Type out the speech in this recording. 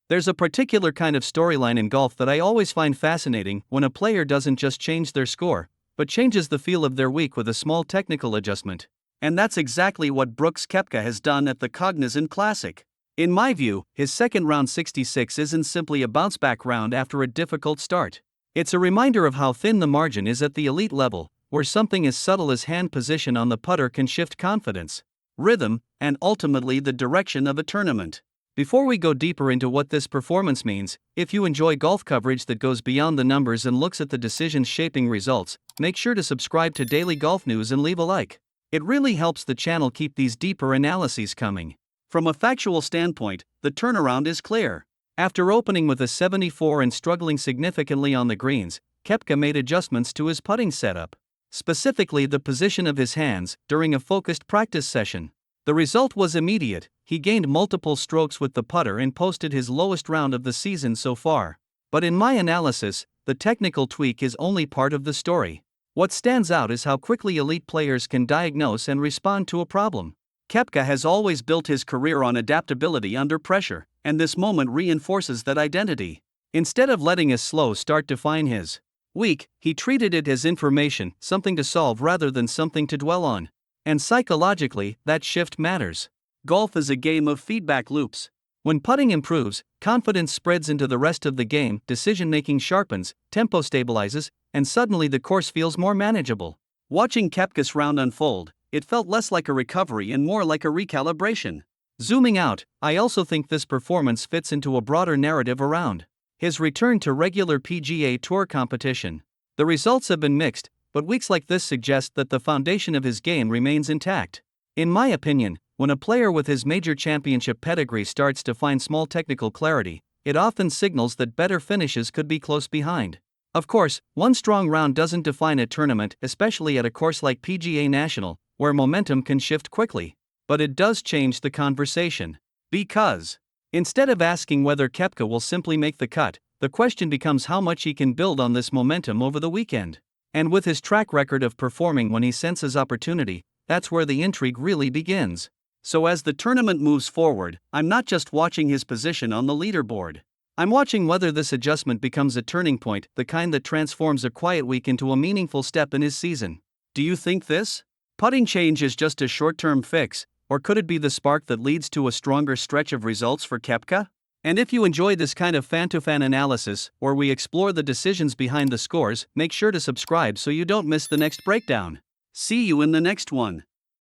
There's a particular kind of storyline in golf that I always find fascinating when a player doesn't just change their score, but changes the feel of their week with a small technical adjustment. And that's exactly what Brooks Koepka has done at the Cognizant Classic. In my view, his second round 66 isn't simply a bounce-back round after a difficult start. It's a reminder of how thin the margin is at the elite level, where something as subtle as hand position on the putter can shift confidence, rhythm, and ultimately the direction of a tournament. Before we go deeper into what this performance means, if you enjoy golf coverage that goes beyond the numbers and looks at the decisions shaping results, make sure to subscribe to Daily Golf News and leave a like. It really helps the channel keep these deeper analyses coming. From a factual standpoint, the turnaround is clear. After opening with a 74 and struggling significantly on the greens, Koepka made adjustments to his putting setup, specifically the position of his hands, during a focused practice session. The result was immediate. He gained multiple strokes with the putter and posted his lowest round of the season so far. But in my analysis, the technical tweak is only part of the story. What stands out is how quickly elite players can diagnose and respond to a problem. Koepka has always built his career on adaptability under pressure, and this moment reinforces that identity. Instead of letting a slow start define his week, he treated it as information, something to solve rather than something to dwell on. And psychologically, that shift matters. Golf is a game of feedback loops. When putting improves, confidence spreads into the rest of the game, decision-making sharpens, tempo stabilizes, and suddenly the course feels more manageable. Watching Koepka's round unfold, it felt less like a recovery and more like a recalibration. Zooming out, I also think this performance fits into a broader narrative around his return to regular PGA Tour competition. The results have been mixed, but weeks like this suggest that the foundation of his game remains intact. In my opinion, when a player with his major championship pedigree starts to find small technical clarity, it often signals that better finishes could be close behind. Of course, one strong round doesn't define a tournament, especially at a course like PGA National, where momentum can shift quickly. But it does change the conversation. Because instead of asking whether Koepka will simply make the cut, the question becomes how much he can build on this momentum over the weekend. And with his track record of performing when he senses opportunity, that's where the intrigue really begins. So as the tournament moves forward, I'm not just watching his position on the leaderboard. I'm watching whether this adjustment becomes a turning point, the kind that transforms a quiet week into a meaningful step in his season. Do you think this putting change is just a short-term fix, or could it be the spark that leads to a stronger stretch of results for Koepka? And if you enjoy this kind of fan-to-fan analysis, where we explore the decisions behind the scores, make sure to subscribe so you don't miss the next breakdown. See you in the next one.